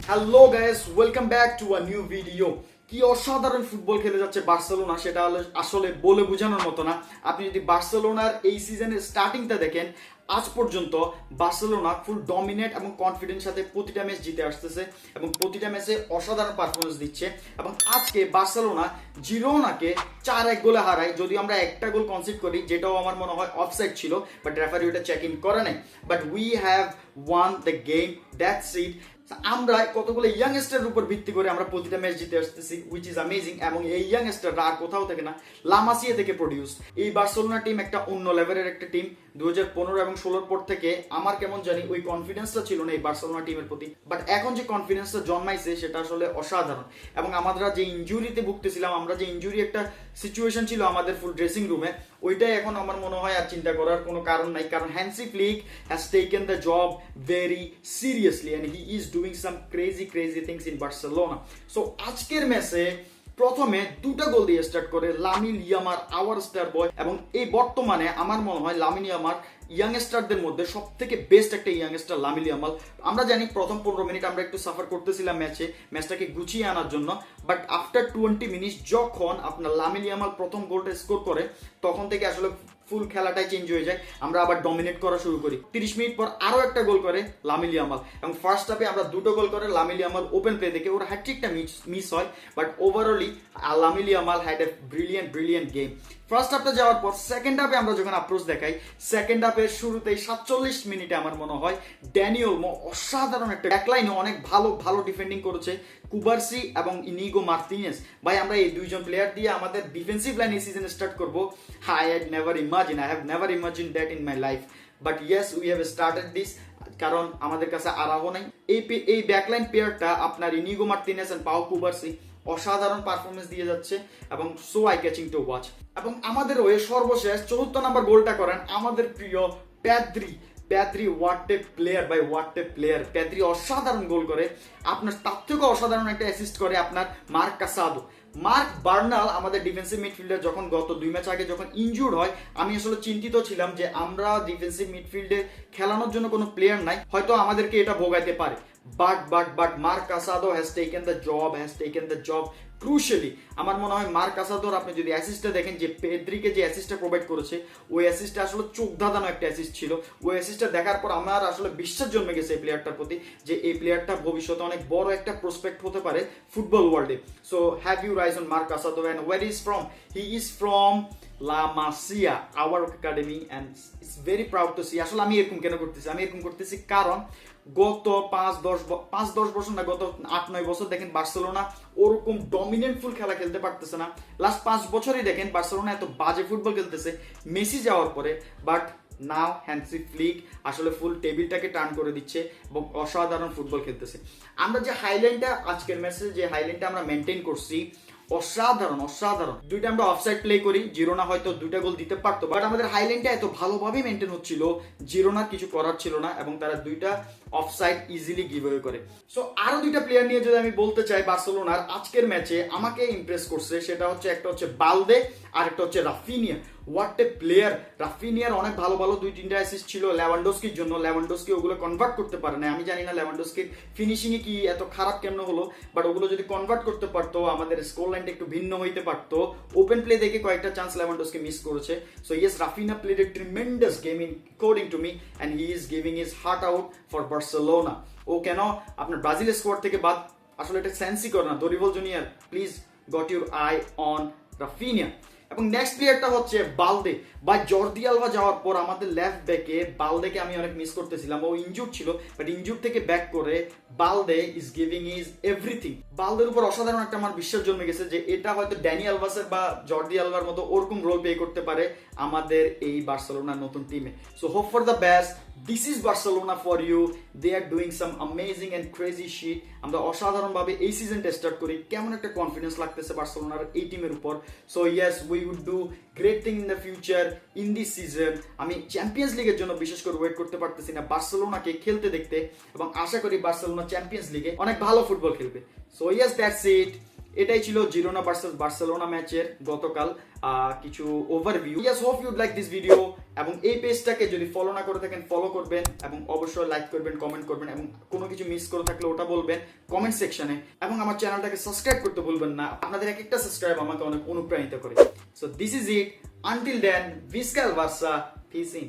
Hello guys, welcome back to a new video. কি অসাধারণ football খেলে যাচ্ছে বার্সেলোনা, সেটা আসলে বলে বোঝানোর মতো না। আপনি যদি বার্সেলোনার এই সিজনের স্টার্টিংটা দেখেন, আজ পর্যন্ত বার্সেলোনা ফুল ডমিনেট এবং কনফিডেন্স সাথে প্রতিটা ম্যাচ জিতে আসতেছে এবং প্রতিটা ম্যাচে অসাধারণ পারফরমেন্স দিচ্ছে। এবং আজকে বার্সেলোনা জিরোনাকে 4-1 গোলে হারায়। যদিও আমরা একটা গোল কনসিড করি, যেটাও আমার মনে হয় অফসাইড ছিল, বাট রেফারি ওটা চেক ইন করে নাই। But we have one the game, that's it. আমরা কতগুলো ইয়াংস্টারের উপর ভিত্তি করে আমরা প্রতিটা ম্যাচ জিতে আসতেছি, উইচ ইজ অ্যামেজিং। এবং এই ইয়াংস্টাররা আর কোথাও থেকে না, লামাসিয়া থেকে প্রডিউস। এই বার্সেলোনা টিম একটা অন্য লেভেলের একটা টিম। 2015 এবং 16 পর থেকে আমার কেমন জানি ওই কনফিডেন্সটা ছিল না এই বার্সেলোনা টিমের প্রতি, বাট এখন যে কনফিডেন্সটা জন্মাইছে সেটা আসলে অসাধারণ। এবং আমরা যে ইনজুরিতে ভুগতেছিলাম, আমরা যে ইনজুরি একটা সিচুয়েশন ছিল আমাদের ফুল ড্রেসিং রুমে, ওইটাই এখন আমার মনে হয় আর চিন্তা করার কোনো কারণ নাই, কারণ Hansi Flick has taken the job very seriously and he is doing some crazy things in Barcelona. So আজকের ম্যাচে প্রথমে দুটা গোল দিয়ে স্টার্ট করে Lamine Yamal, our star boy. এবং এই বর্তমানে আমার মনে হয় লামিন ইয়ামাল ইয়াংস্টারদের মধ্যে সব থেকে বেস্ট একটা ইয়াংস্টার লামিন ইয়ামাল। আমরা জানি প্রথম 15 মিনিট আমরা একটু সাফার করতেছিলাম ম্যাচটাকে গুছিয়ে আনার জন্য, বাট আফটার 20 মিনিট যখন আপনার লামিন ইয়ামাল প্রথম গোলটা স্কোর করে, তখন থেকে আসলে ফুল খেলাটাই চেঞ্জ হয়ে যায়। আমরা আবার ডমিনেট করা শুরু করি। 30 মিনিট পর আরো একটা গোল করে লামিন ইয়ামাল, এবং ফার্স্ট হাফে আমরা দুটো গোল করে লামিন ইয়ামাল ওপেন প্লে দেখে ওর হ্যাটট্রিকটা মিস হয়, but overall Lamine Yamal had a brilliant game. First হাফটা যাওয়ার পর সেকেন্ড হাফে আমরা যখন অ্যাপ্রোচ দেখাই, সেকেন্ড হাফের শুরুতেই 47 মিনিটে আমার মনে হয় ড্যানি ওলমো অসাধারণ একটা ব্যাকলাইনে অনেক ভালো ডিফেন্ডিং করেছে। কুবার্সি এবং ইনিগো মার্টিনেজ, ভাই আমরা এই দুইজন প্লেয়ার দিয়ে আমাদের ডিফেন্সিভ লাইন এই সিজন স্টার্ট করবো। I have never imagined that in my life, but yes, we have started this, কারণ আমাদের কাছে আরাহো নাই। এই ব্যাকলাইন পেয়ারটা আপনার Inigo Martinez and Pau Cubarsi অসাধারণ পারফরমেন্স দিয়ে যাচ্ছে এবং so I catching to watch. এবং আমাদের হয়ে সর্বশেষ 74 নম্বর গোলটা করেন আমাদের প্রিয় প্যাদ্রি। হোয়াট এ প্লেয়ার ভাই, হোয়াট এ প্লেয়ার। প্যাদ্রি অসাধারণ গোল করে, আপনার তার থেকেও অসাধারণ একটা অ্যাসিস্ট করে আপনার মার্ক কাসাদো। মার্ক বার্নাল আমাদের ডিফেন্সিভ মিডফিল্ডার যখন গত 2 ম্যাচ আগে যখন ইনজুর্ড হয়, আমি আসলে চিন্তিত ছিলাম যে আমরা ডিফেন্সিভ মিডফিল্ডে খেলানোর জন্য কোনো প্লেয়ার নাই, হয়তো আমাদেরকে এটা ভোগাইতে পারে। But Marc Casado has taken the job crucially. আমার মনে হয় মার্ক কাসাদোর আপনি যদি অ্যাসিস্টটা দেখেন, যে পেদ্রিকে যে অ্যাসিস্টটা প্রোভাইড করেছে, ওই অ্যাসিস্টটা আসলে চোখ ধাঁধানো একটা অ্যাসিস্ট ছিল। ওই অ্যাসিস্টটা দেখার পর আমার আসলে বিশ্বাস জন্মে গেছে এই প্লেয়ারটার প্রতি, যে এই প্লেয়ারটা ভবিষ্যতে অনেক বড় একটা প্রসপেক্ট হতে পারে ফুটবল ওয়ার্ল্ডে। So have you rise on Marc Casado and where is from? He is from La Masia, our academy, and it's very proud to see. আসলে আমি এরকম কেন করতেছি? আমি এরকম করতেছি কারণ গত 5-10 বছর না, গত 8-9 বছর দেখেন বার্সেলোনা ওরকম ডমিনেন্টফুল খেলা খেলতে পারতেছে না। লাস্ট 5 বছরই দেখেন বার্সেলোনা এত বাজে ফুটবল খেলতেছে মেসি যাওয়ার পরে, বাট নাও হ্যান্সি ফ্লিক আসলে ফুল টেবিলটাকে টার্ন করে দিচ্ছে এবং অসাধারণ ফুটবল খেলতেছে। আমরা যে হাইলাইনটা আজকের ম্যাচে যে হাইলাইনটা আমরা মেনটেন করছি, অসাধারণ। দুইটা আমরা অফসাইড প্লে করি, জিরোনা হয়তো দুইটা গোল দিতে পারতো, বাট আমাদের হাইলাইনটা এত ভালোভাবে মেনটেন হচ্ছিল, জিরোনার কিছু করার ছিল না এবং তারা দুইটা অফসাইড ইজিলি গিভঅ্যাওয়ে করে। সো আরো দুইটা প্লেয়ার নিয়ে যদি আমি বলতে চাই বার্সেলোনার আজকের ম্যাচে আমাকে ইমপ্রেস করছে, সেটা হচ্ছে একটা হচ্ছে বালদে আর একটা হচ্ছে রাফিনিয়া। What a player! রাফিনিয়ার অনেক ভালো 2-3টা অ্যাসিস্ট ছিল লেভানডস্কির জন্য, লেভানডস্কি ওগুলো কনভার্ট করতে পারে না। আমি জানি না লেভানডস্কির ফিনিশিং এ কি এত খারাপ কেন হলো, বাট ওগুলো যদি কনভার্ট করতে পারতো আমাদের স্কোর লাইনটা একটু ভিন্ন হইতে পারতো। ওপেন প্লে দেখে কয়েকটা চান্স লেভানডস্কি মিস করেছে। So yes, Raphinha played a tremendous game in according to me, and he is giving his heart out for Barcelona. ও কেন আপনার ব্রাজিল স্কোয়াড থেকে বাদ? আসলে এটা সেন্সই করে না। Dorival Junior, please got your eye on Raphinha. এবং নেক্সট প্লেয়ারটা হচ্ছে বালদে। বা জর্দি আলভা যাওয়ার পর আমাদের লেফট ব্যাকে বালদেকে আমি অনেক মিস করতেছিলাম। ও ইনজুর্ড ছিল, বাট ইনজুর্ড থেকে ব্যাক করে Balde is giving is everything. বালদের উপর অসাধারণ একটা আমার বিশ্বাস জন্মে গেছে যে এটা হয়তো ড্যানি আলভাসের বা জর্দি আলভার মতো ওরকম রোল প্লে করতে পারে আমাদের এই বার্সেলোনার নতুন টিমে। So hope for the best. This is Barcelona for you. They are doing some amazing and crazy shit. আমরা অসাধারণভাবে এই সিজনটা স্টার্ট করি। কেমন একটা কনফিডেন্স লাগতেছে বার্সেলোনার এই টিমের উপর। So yes, we would do great thing in the future in this season. আমি চ্যাম্পিয়ন্স লিগের জন্য বিশেষ করে ওয়েট করতে পারতেছি না বার্সেলোনাকে খেলতে দেখতে, এবং আশা করি বার্সেলোনা চ্যাম্পিয়ন্স লিগে অনেক ভালো ফুটবল খেলবে। So yes, that's it. এটাই ছিল জিরোনা ভার্সেস বার্সেলোনা ম্যাচের গতকাল কিছু overview. Yes, hope ইউড like this video. এবং এই পেজটাকে যদি ফলো না করে থাকেন ফলো করবেন এবং অবশ্যই লাইক করবেন, কমেন্ট করবেন এবং কোনো কিছু মিস করে থাকলে ওটা বলবেন কমেন্ট সেকশনে। এবং আমার চ্যানেলটাকে সাবস্ক্রাইব করতে ভুলবেন না, আপনাদের এক একটা সাবস্ক্রাইব আমাকে অনেক অনুপ্রাণিত করে। So this is it, until then, Visca El Barça, peace in.